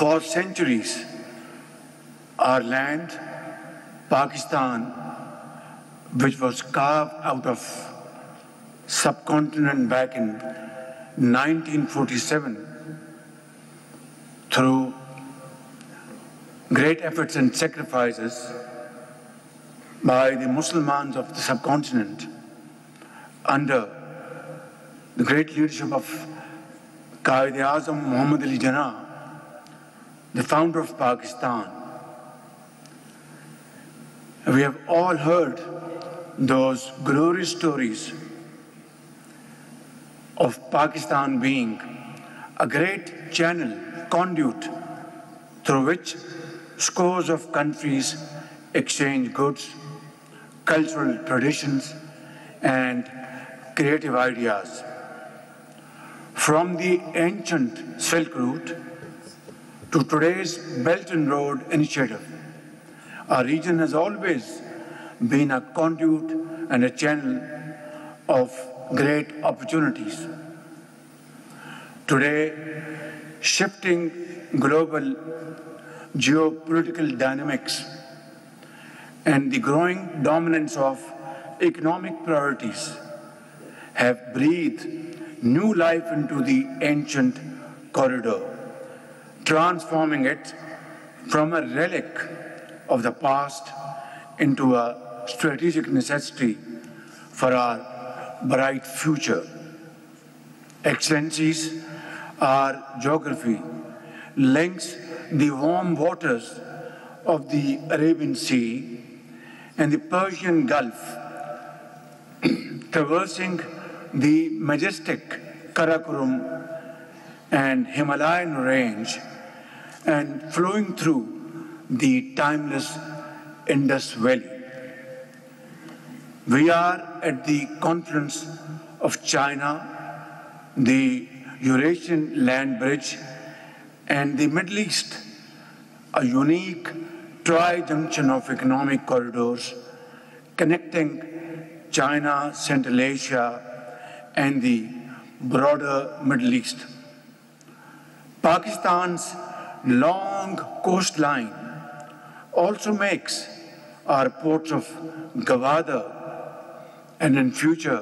For centuries, our land, Pakistan, which was carved out of subcontinent back in 1947 through great efforts and sacrifices by the Muslims of the subcontinent under the great leadership of Quaid-e-Azam Muhammad Ali Jinnah, the founder of Pakistan. We have all heard those glorious stories of Pakistan being a great channel, conduit, through which scores of countries exchange goods, cultural traditions, and creative ideas. From the ancient Silk Route to today's Belt and Road Initiative, our region has always been a conduit and a channel of great opportunities. Today, shifting global geopolitical dynamics and the growing dominance of economic priorities have breathed new life into the ancient corridor, transforming it from a relic of the past into a strategic necessity for our bright future. Excellencies, our geography links the warm waters of the Arabian Sea and the Persian Gulf, traversing the majestic Karakoram and Himalayan range and flowing through the timeless Indus Valley. We are at the confluence of China, the Eurasian land bridge, and the Middle East, a unique tri-junction of economic corridors connecting China, Central Asia, and the broader Middle East. Pakistan's long coastline also makes our ports of Gwadar and in future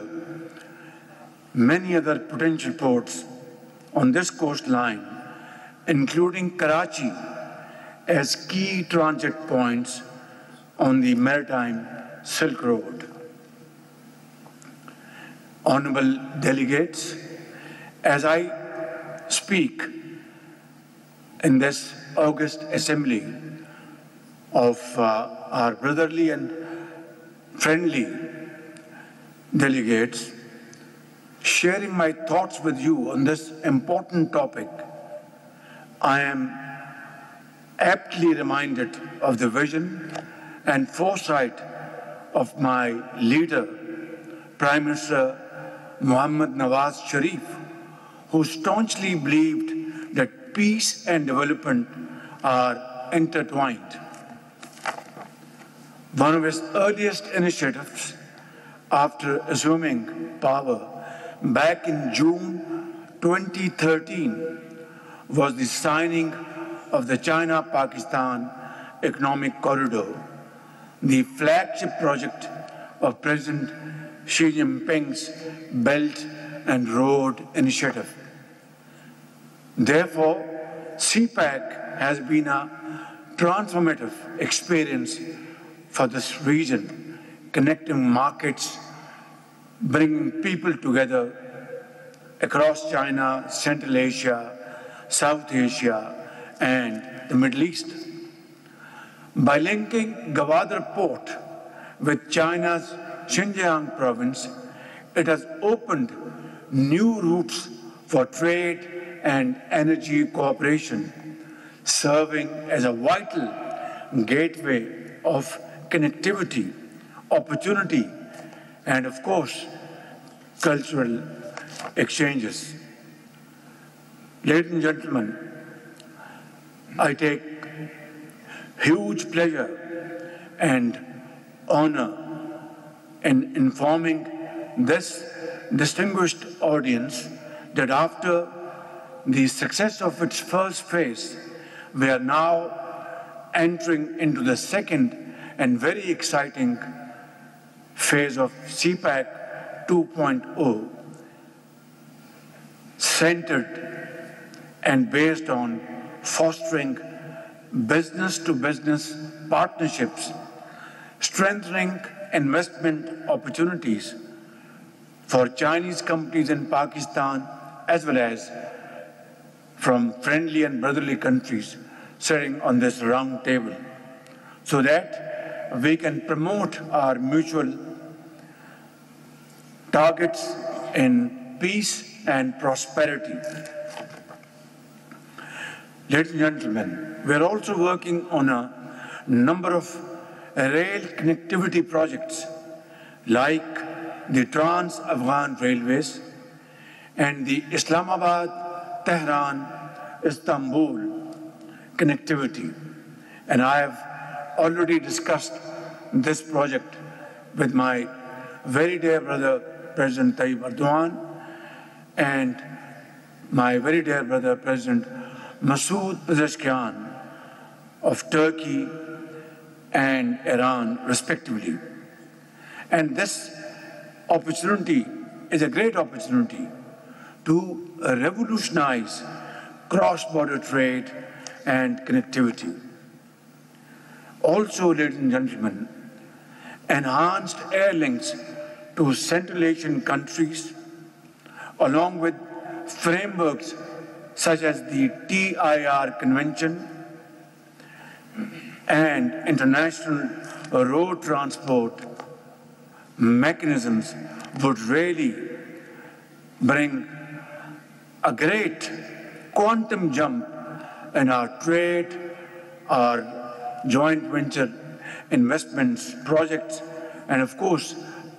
many other potential ports on this coastline, including Karachi, as key transit points on the maritime Silk Road. Honorable delegates, as I speak in this august assembly of our brotherly and friendly delegates, sharing my thoughts with you on this important topic, I am aptly reminded of the vision and foresight of my leader, Prime Minister Mohammad Nawaz Sharif, who staunchly believed that peace and development are intertwined. One of his earliest initiatives after assuming power back in June 2013 was the signing of the China-Pakistan Economic Corridor, the flagship project of President Xi Jinping's Belt and Road Initiative. Therefore, CPAC has been a transformative experience for this region, connecting markets, bringing people together across China, Central Asia, South Asia, and the Middle East. By linking Gwadar port with China's Xinjiang province, it has opened new routes for trade and energy cooperation, serving as a vital gateway of connectivity, opportunity, and of course, cultural exchanges. Ladies and gentlemen, I take huge pleasure and honor in informing this distinguished audience that after the success of its first phase, We are now entering into the second and very exciting phase of CPAC 2.0, centered and based on fostering business-to-business partnerships, strengthening investment opportunities for Chinese companies in Pakistan, as well as from friendly and brotherly countries sitting on this round table, so that we can promote our mutual targets in peace and prosperity. Ladies and gentlemen, we are also working on a number of rail connectivity projects like the Trans-Afghan Railways and the Islamabad-Tehran-Istanbul connectivity. And I have already discussed this project with my very dear brother, President Tayyip Erdogan, and my very dear brother, President Masoud Pezeshkian of Turkey and Iran, respectively. And this opportunity is a great opportunity to revolutionize cross-border trade and connectivity. Also, ladies and gentlemen, enhanced air links to Central Asian countries, along with frameworks such as the TIR Convention and international road transport mechanisms, would really bring a great quantum jump in our trade, our joint venture investments, projects, and of course,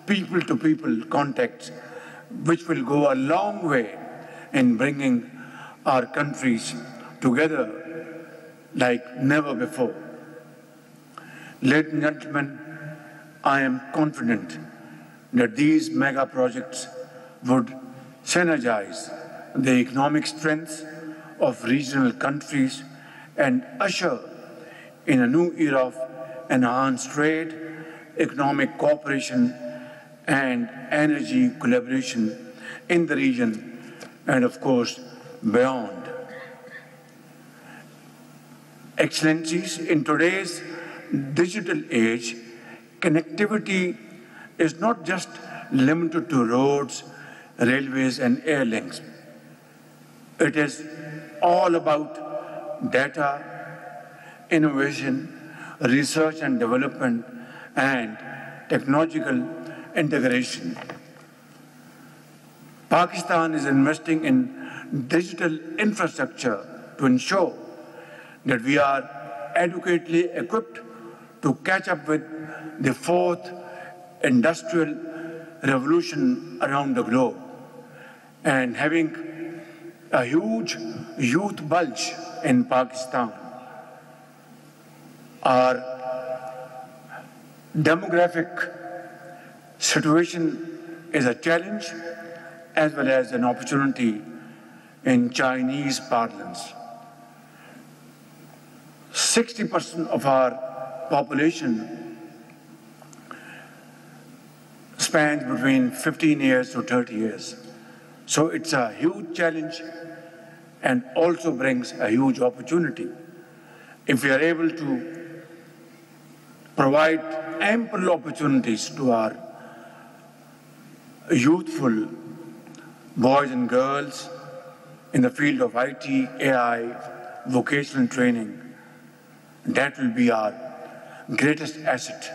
people-to-people contacts, which will go a long way in bringing our countries together like never before. Ladies and gentlemen, I am confident that these mega projects would synergize the economic strengths of regional countries and usher in a new era of enhanced trade, economic cooperation, and energy collaboration in the region and, of course, beyond. Excellencies, in today's digital age, connectivity is not just limited to roads, railways, and air links. It is all about data, innovation, research and development, and technological integration. Pakistan is investing in digital infrastructure to ensure that we are adequately equipped to catch up with the fourth industrial revolution around the globe, and having a huge youth bulge in Pakistan. Our demographic situation is a challenge as well as an opportunity in Chinese parlance. 60% of our population spans between 15 years to 30 years. So it's a huge challenge and also brings a huge opportunity. If we are able to provide ample opportunities to our youthful boys and girls in the field of IT, AI, vocational training, that will be our greatest asset.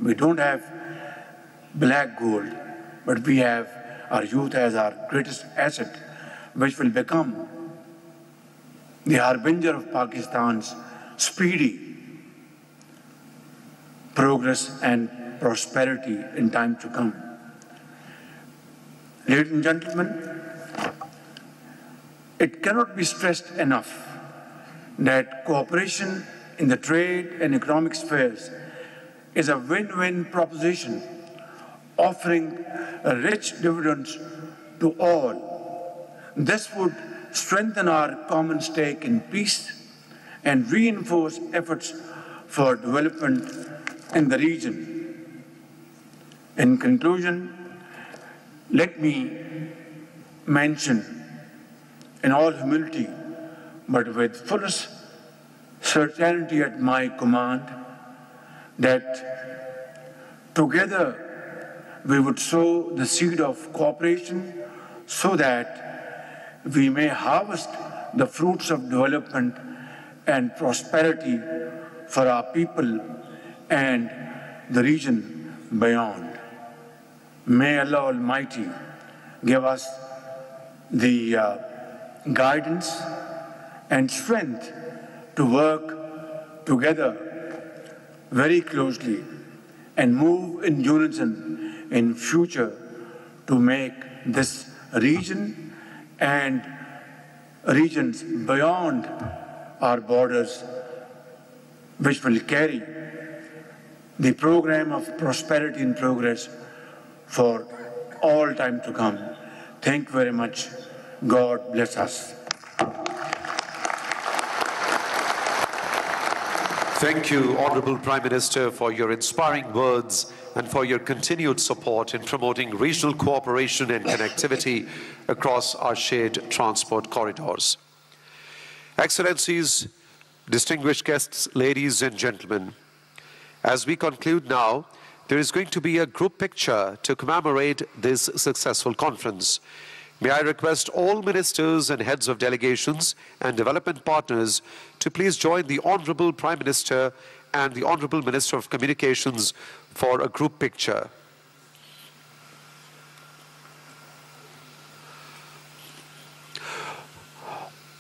We don't have black gold, but we have our youth as our greatest asset, which will become the harbinger of Pakistan's speedy progress and prosperity in time to come. Ladies and gentlemen, it cannot be stressed enough that cooperation in the trade and economic spheres is a win-win proposition, offering rich dividends to all. This would strengthen our common stake in peace and reinforce efforts for development in the region. In conclusion, let me mention in all humility, but with fullest certainty at my command, that together we would sow the seed of cooperation so that we may harvest the fruits of development and prosperity for our people and the region beyond. May Allah Almighty give us the guidance and strength to work together very closely and move in unison in future to make this region and regions beyond our borders, which will carry the program of prosperity and progress for all time to come. Thank you very much. God bless us. Thank you, Honorable Prime Minister, for your inspiring words and for your continued support in promoting regional cooperation and connectivity across our shared transport corridors. Excellencies, distinguished guests, ladies and gentlemen, as we conclude now, there is going to be a group picture to commemorate this successful conference. May I request all ministers and heads of delegations and development partners to please join the Honorable Prime Minister and the Honorable Minister of Communications for a group picture.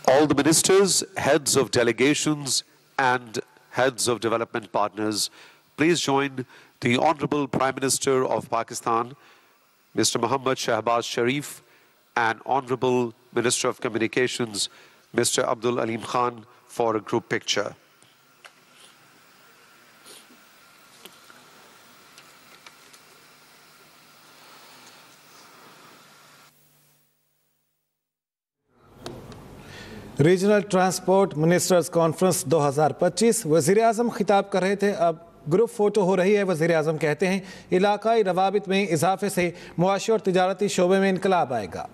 All the ministers, heads of delegations and heads of development partners, please join the Honorable Prime Minister of Pakistan, Mr. Muhammad Shehbaz Sharif, and Honorable Minister of Communications, Mr. Abdul Aleem Khan, for a group picture. Regional transport ministers conference 2025 वज़ीर-ए-आज़म खिताब कर रहे थे। अब group photo हो रही है। वज़ीर-ए-आज़म कहते हैं इलाकाई रवाबित में इजाफे से मुआशी और तिजारती शोबे में इनकलाब आएगा।